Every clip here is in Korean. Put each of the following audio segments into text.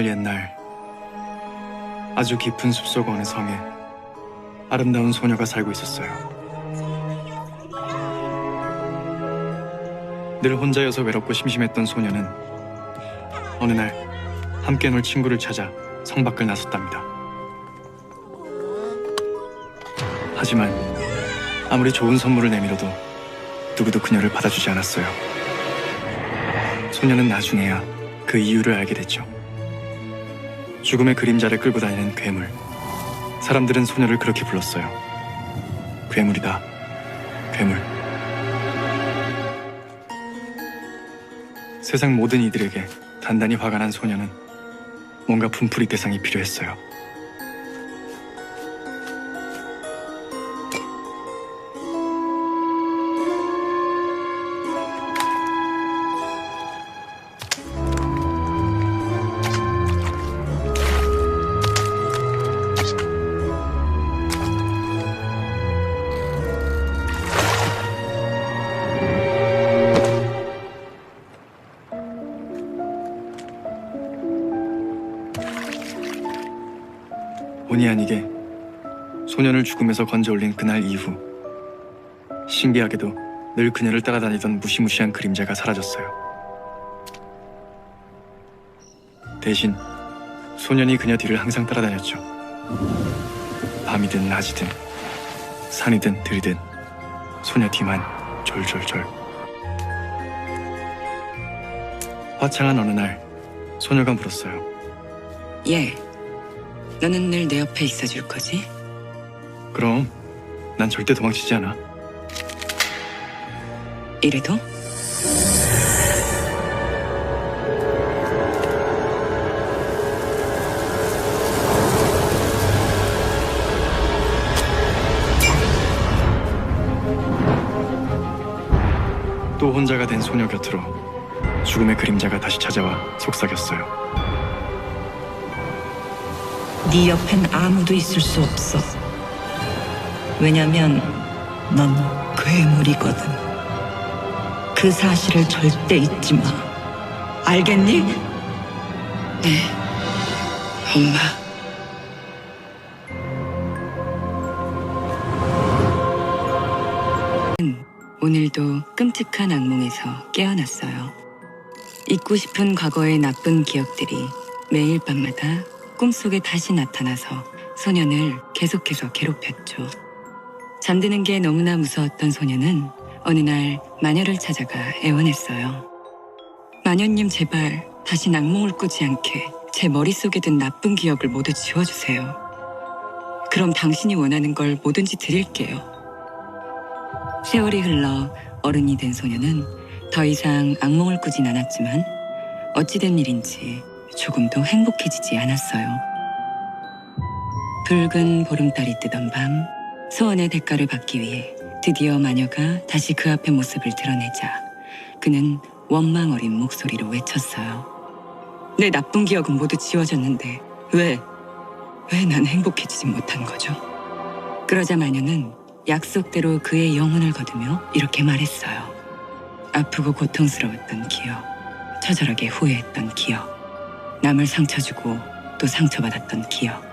옛날 아주 깊은 숲속 어느 성에 아름다운 소녀가 살고 있었어요. 늘 혼자여서 외롭고 심심했던 소녀는 어느 날 함께 놀 친구를 찾아 성 밖을 나섰답니다. 하지만 아무리 좋은 선물을 내밀어도 누구도 그녀를 받아주지 않았어요. 소녀는 나중에야 그 이유를 알게 됐죠. 죽음의 그림자를 끌고 다니는 괴물. 사람들은 소녀를 그렇게 불렀어요. 괴물이다. 괴물. 세상 모든 이들에게 단단히 화가 난 소녀는 뭔가 분풀이 대상이 필요했어요. 본의 아니게 소년을 죽음에서 건져올린 그날 이후 신기하게도 늘 그녀를 따라다니던 무시무시한 그림자가 사라졌어요. 대신 소년이 그녀 뒤를 항상 따라다녔죠. 밤이든 낮이든 산이든 들이든 소녀 뒤만 졸졸졸. 화창한 어느 날 소녀가 물었어요. 얘, 너는 늘 내 옆에 있어줄 거지? 그럼 난 절대 도망치지 않아. 이래도? 또 혼자가 된 소녀 곁으로 죽음의 그림자가 다시 찾아와 속삭였어요. 네 옆엔 아무도 있을 수 없어. 왜냐면 넌 괴물이거든. 그 사실을 절대 잊지 마. 알겠니? 네, 엄마. 오늘도 끔찍한 악몽에서 깨어났어요. 잊고 싶은 과거의 나쁜 기억들이 매일 밤마다 꿈속에 다시 나타나서 소년을 계속해서 괴롭혔죠. 잠드는 게 너무나 무서웠던 소년은 어느 날 마녀를 찾아가 애원했어요. 마녀님, 제발 다시 악몽을 꾸지 않게 제 머릿속에 든 나쁜 기억을 모두 지워주세요. 그럼 당신이 원하는 걸 뭐든지 드릴게요. 세월이 흘러 어른이 된 소년은 더 이상 악몽을 꾸진 않았지만 어찌된 일인지 조금도 행복해지지 않았어요. 붉은 보름달이 뜨던 밤, 소원의 대가를 받기 위해 드디어 마녀가 다시 그 앞의 모습을 드러내자 그는 원망 어린 목소리로 외쳤어요. 내 나쁜 기억은 모두 지워졌는데 왜 난 행복해지지 못한 거죠? 그러자 마녀는 약속대로 그의 영혼을 거두며 이렇게 말했어요. 아프고 고통스러웠던 기억, 처절하게 후회했던 기억, 남을 상처주고 또 상처받았던 기억,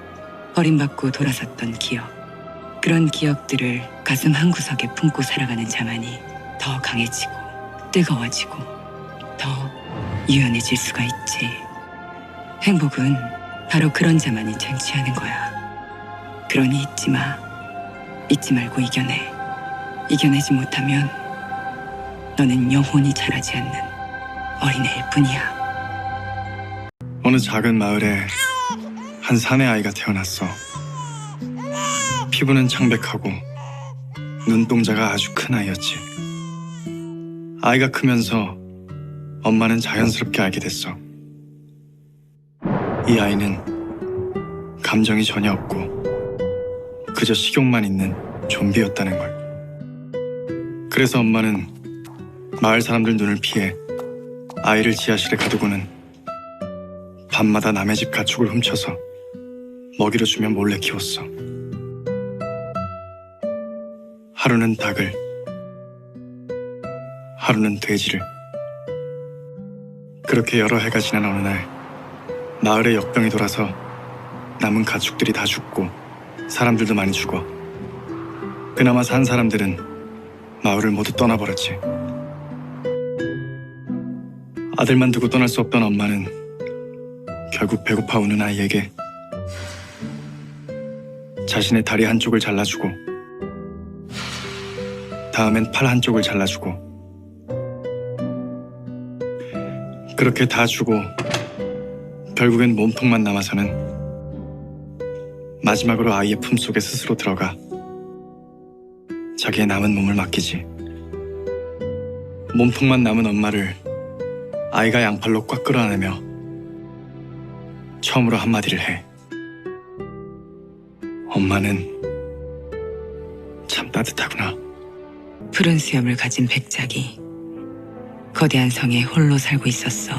버림받고 돌아섰던 기억. 그런 기억들을 가슴 한구석에 품고 살아가는 자만이 더 강해지고 뜨거워지고 더 유연해질 수가 있지. 행복은 바로 그런 자만이 쟁취하는 거야. 그러니 잊지 마. 잊지 말고 이겨내. 이겨내지 못하면 너는 영혼이 자라지 않는 어린애일 뿐이야. 어느 작은 마을에 한 사내 아이가 태어났어. 피부는 창백하고 눈동자가 아주 큰 아이였지. 아이가 크면서 엄마는 자연스럽게 알게 됐어. 이 아이는 감정이 전혀 없고 그저 식욕만 있는 좀비였다는 걸. 그래서 엄마는 마을 사람들 눈을 피해 아이를 지하실에 가두고는 밤마다 남의 집 가축을 훔쳐서 먹이로 주며 몰래 키웠어. 하루는 닭을, 하루는 돼지를. 그렇게 여러 해가 지난 어느 날 마을에 역병이 돌아서 남은 가축들이 다 죽고 사람들도 많이 죽어. 그나마 산 사람들은 마을을 모두 떠나버렸지. 아들만 두고 떠날 수 없던 엄마는 결국 배고파 우는 아이에게 자신의 다리 한쪽을 잘라주고 다음엔 팔 한쪽을 잘라주고 그렇게 다 주고 결국엔 몸통만 남아서는 마지막으로 아이의 품속에 스스로 들어가 자기의 남은 몸을 맡기지. 몸통만 남은 엄마를 아이가 양팔로 꽉 끌어안으며 처음으로 한마디를 해. 엄마는 참 따뜻하구나. 푸른 수염을 가진 백작이 거대한 성에 홀로 살고 있었어.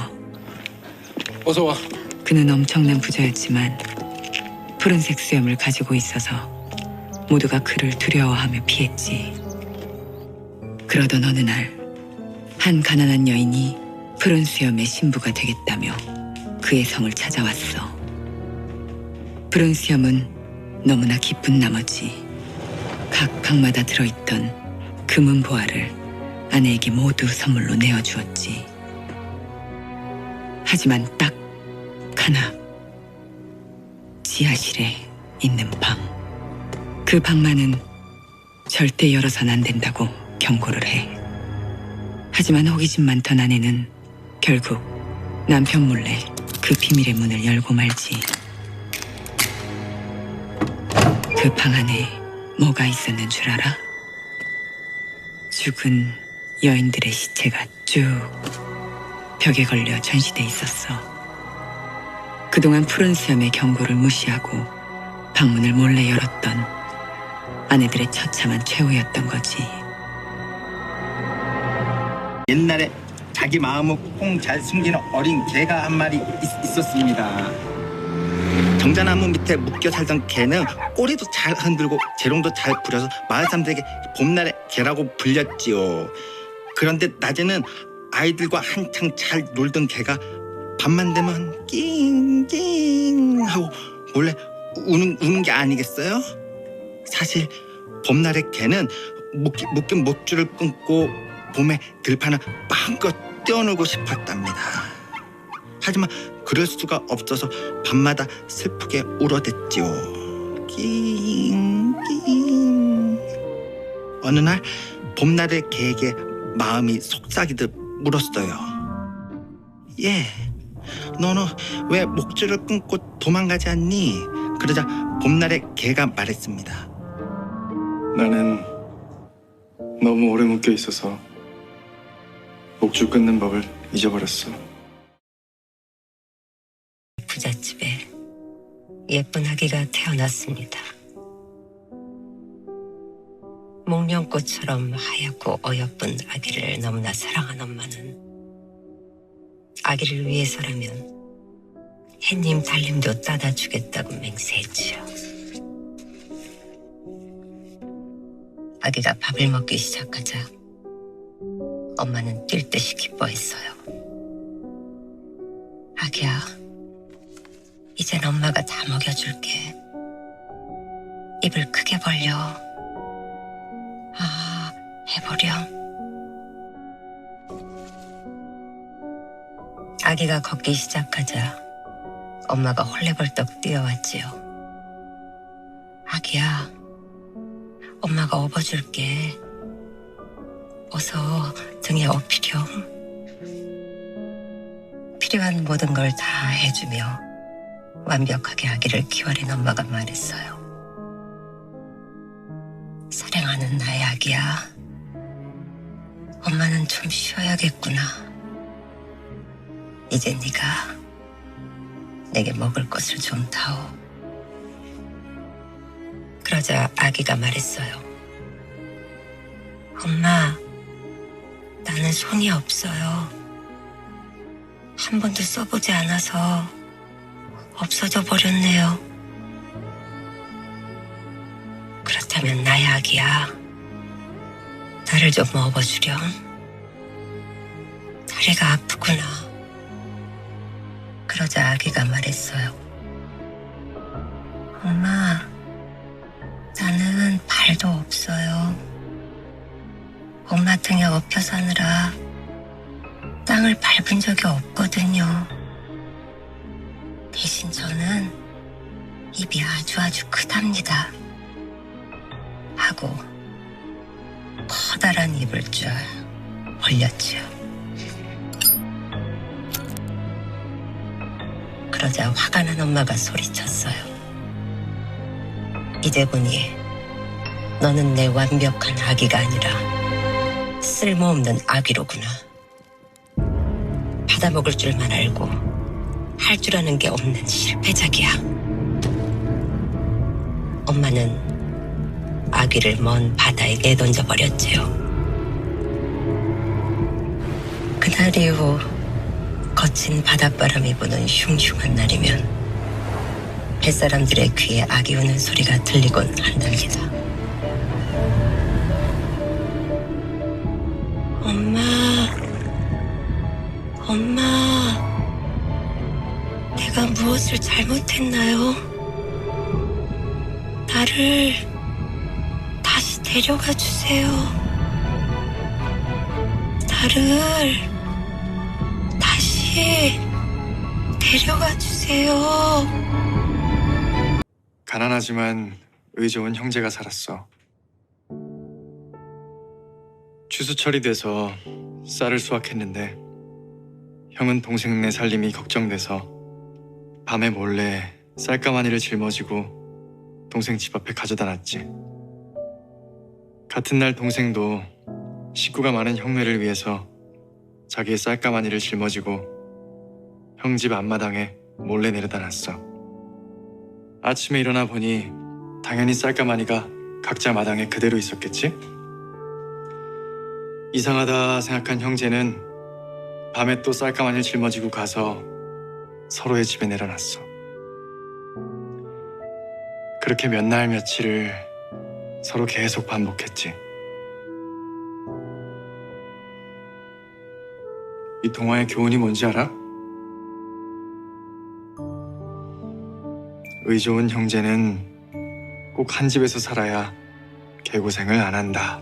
어서 와. 그는 엄청난 부자였지만 푸른색 수염을 가지고 있어서 모두가 그를 두려워하며 피했지. 그러던 어느 날 한 가난한 여인이 푸른 수염의 신부가 되겠다며 그의 성을 찾아왔어. 푸른 수염은 너무나 기쁜 나머지 각 방마다 들어있던 금은 보화를 아내에게 모두 선물로 내어주었지. 하지만 딱 하나, 지하실에 있는 방. 그 방만은 절대 열어선 안 된다고 경고를 해. 하지만 호기심 많던 아내는 결국 남편 몰래 그 비밀의 문을 열고 말지. 그 방 안에 뭐가 있었는 줄 알아? 죽은 여인들의 시체가 쭉 벽에 걸려 전시돼 있었어. 그동안 푸른 수염의 경고를 무시하고 방문을 몰래 열었던 아내들의 처참한 최후였던 거지. 옛날에 자기 마음을 꽁 잘 숨기는 어린 개가 한 마리 있었습니다. 정자나무 밑에 묶여 살던 개는 꼬리도 잘 흔들고 재롱도 잘 부려서 마을 사람들에게 봄날의 개라고 불렸지요. 그런데 낮에는 아이들과 한창 잘 놀던 개가 밤만 되면 낑낑 하고 몰래 우는 게 아니겠어요? 사실 봄날의 개는 묶인 목줄을 끊고 봄에 들판을 마음껏 뛰어놀고 싶었답니다. 하지만 그럴 수가 없어서 밤마다 슬프게 울어댔지요. 낑낑. 어느 날 봄날의 개에게 마음이 속삭이듯 물었어요. 예, 너는 왜 목줄을 끊고 도망가지 않니? 그러자 봄날의 개가 말했습니다. 나는 너무 오래 묶여 있어서 목줄 끊는 법을 잊어버렸어. 부잣집에 예쁜 아기가 태어났습니다. 목련꽃처럼 하얗고 어여쁜 아기를 너무나 사랑한 엄마는 아기를 위해서라면 햇님 달님도 따다 주겠다고 맹세했지요. 아기가 밥을 먹기 시작하자 엄마는 뛸 듯이 기뻐했어요. 아기야, 이젠 엄마가 다 먹여줄게. 입을 크게 벌려. 아, 해보렴. 아기가 걷기 시작하자 엄마가 헐레벌떡 뛰어왔지요. 아기야, 엄마가 업어줄게. 어서 등에 업히렴. 필요한 모든 걸 다 해주며 완벽하게 아기를 키워낸 엄마가 말했어요. 사랑하는 나의 아기야, 엄마는 좀 쉬어야겠구나. 이제 네가 내게 먹을 것을 좀 다오. 그러자 아기가 말했어요. 엄마, 나는 손이 없어요. 한 번도 써보지 않아서 없어져 버렸네요. 그렇다면 나의 아기야, 나를 좀 업어주렴. 다리가 아프구나. 그러자 아기가 말했어요. 엄마, 나는 발도 없어요. 엄마 등에 엎여 사느라 땅을 밟은 적이 없거든요. 대신 저는 입이 아주 크답니다. 하고 커다란 입을 쫙 벌렸지요. 그러자 화가 난 엄마가 소리쳤어요. 이제 보니 너는 내 완벽한 아기가 아니라 쓸모없는 아기로구나. 받아먹을 줄만 알고 할 줄 아는 게 없는 실패작이야. 엄마는 아기를 먼 바다에 내던져 버렸지요. 그날 이후 거친 바닷바람이 부는 흉흉한 날이면 뱃사람들의 귀에 아기 우는 소리가 들리곤 한답니다. 엄마, 내가 무엇을 잘못했나요? 나를 다시 데려가 주세요. 나를 다시 데려가 주세요. 가난하지만 의 좋은 형제가 살았어. 추수철이 돼서 쌀을 수확했는데 형은 동생네 살림이 걱정돼서 밤에 몰래 쌀가마니를 짊어지고 동생 집 앞에 가져다 놨지. 같은 날 동생도 식구가 많은 형네를 위해서 자기의 쌀가마니를 짊어지고 형 집 앞마당에 몰래 내려다 놨어. 아침에 일어나 보니 당연히 쌀가마니가 각자 마당에 그대로 있었겠지? 이상하다 생각한 형제는 밤에 또 쌀가마니를 짊어지고 가서 서로의 집에 내려놨어. 그렇게 몇 날 며칠을 서로 계속 반복했지. 이 동화의 교훈이 뭔지 알아? 의 좋은 형제는 꼭 한 집에서 살아야 개고생을 안 한다.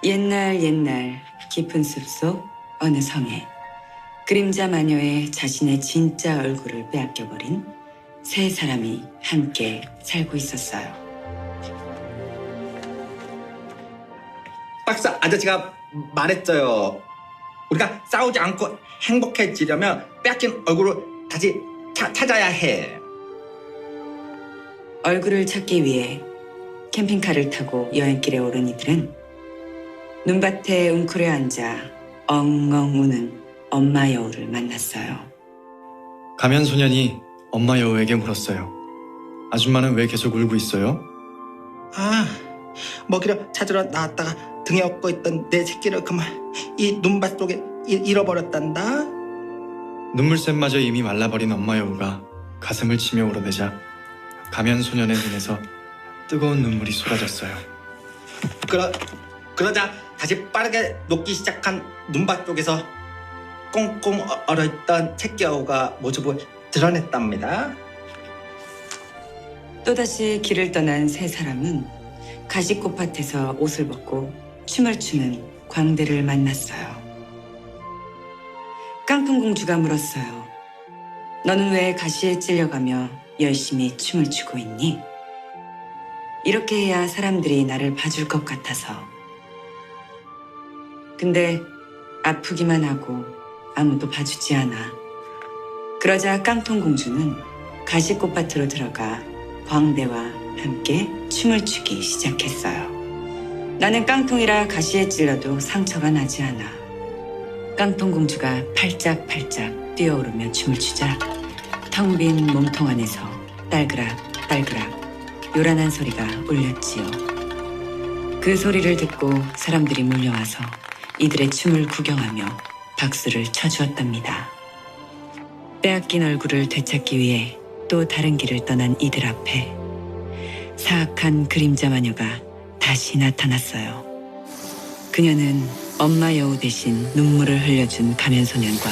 옛날 깊은 숲속 어느 성에 그림자 마녀의 자신의 진짜 얼굴을 빼앗겨버린 세 사람이 함께 살고 있었어요. 박사 아저씨가 말했어요. 우리가 싸우지 않고 행복해지려면 빼앗긴 얼굴을 다시 찾아야 해. 얼굴을 찾기 위해 캠핑카를 타고 여행길에 오른 이들은 눈밭에 웅크려 앉아 엉엉 우는 엄마 여우를 만났어요. 가면 소년이 엄마 여우에게 물었어요. 아줌마는 왜 계속 울고 있어요? 먹이를 찾으러 나왔다가 등에 업고 있던 내 새끼를 그만 이 눈밭 속에 잃어버렸단다. 눈물샘마저 이미 말라버린 엄마 여우가 가슴을 치며 울어대자 가면 소년의 눈에서 뜨거운 눈물이 쏟아졌어요. 그러자 다시 빠르게 녹기 시작한 눈밭 속에서 꽁꽁 얼어있던 새끼여우가 모습을 드러냈답니다. 또다시 길을 떠난 세 사람은 가시꽃밭에서 옷을 벗고 춤을 추는 광대를 만났어요. 깡통공주가 물었어요. 너는 왜 가시에 찔려가며 열심히 춤을 추고 있니? 이렇게 해야 사람들이 나를 봐줄 것 같아서. 근데 아프기만 하고 아무도 봐주지 않아. 그러자 깡통공주는 가시꽃밭으로 들어가 광대와 함께 춤을 추기 시작했어요. 나는 깡통이라 가시에 찔러도 상처가 나지 않아. 깡통공주가 팔짝팔짝 뛰어오르며 춤을 추자 텅 빈 몸통 안에서 딸그락 요란한 소리가 울렸지요. 그 소리를 듣고 사람들이 몰려와서 이들의 춤을 구경하며 박수를 쳐주었답니다. 빼앗긴 얼굴을 되찾기 위해 또 다른 길을 떠난 이들 앞에 사악한 그림자 마녀가 다시 나타났어요. 그녀는 엄마 여우 대신 눈물을 흘려준 가면소년과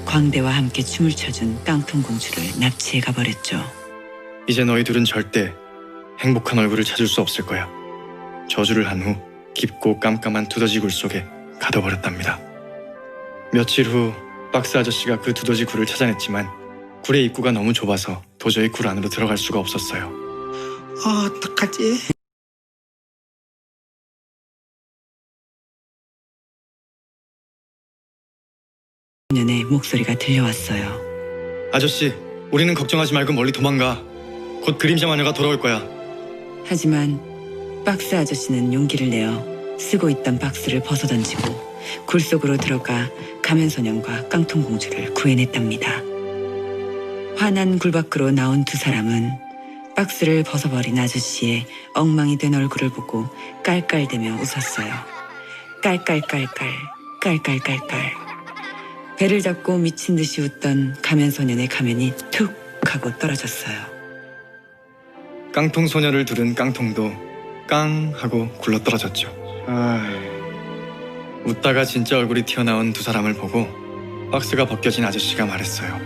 광대와 함께 춤을 춰준 깡통공주를 납치해 가버렸죠. 이제 너희 둘은 절대 행복한 얼굴을 찾을 수 없을 거야. 저주를 한 후 깊고 깜깜한 두더지 굴 속에 가둬버렸답니다. 며칠 후 박스 아저씨가 그 두더지 굴을 찾아냈지만 굴의 입구가 너무 좁아서 도저히 굴 안으로 들어갈 수가 없었어요. 어떡하지? 소년의 목소리가 들려왔어요. 아저씨, 우리는 걱정하지 말고 멀리 도망가. 곧 그림자 마녀가 돌아올 거야. 하지만 박스 아저씨는 용기를 내어 쓰고 있던 박스를 벗어던지고 굴 속으로 들어가 가면소년과 깡통공주를 구해냈답니다. 화난 굴 밖으로 나온 두 사람은 박스를 벗어버린 아저씨의 엉망이 된 얼굴을 보고 깔깔대며 웃었어요. 깔깔깔깔, 깔깔깔깔. 배를 잡고 미친 듯이 웃던 가면소년의 가면이 툭 하고 떨어졌어요. 깡통 소녀를 두른 깡통도 깡 하고 굴러떨어졌죠. 웃다가 진짜 얼굴이 튀어나온 두 사람을 보고 박스가 벗겨진 아저씨가 말했어요.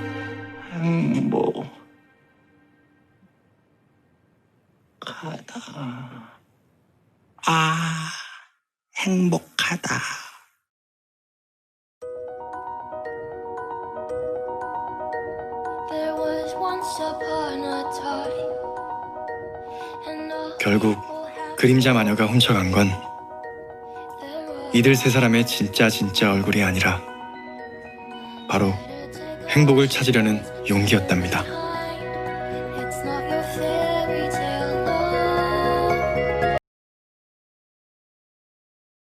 행복하다. There was once upon a time, and all 결국 그림자 마녀가 훔쳐간 건 이들 세 사람의 진짜 얼굴이 아니라 바로 행복을 찾으려는 용기였답니다.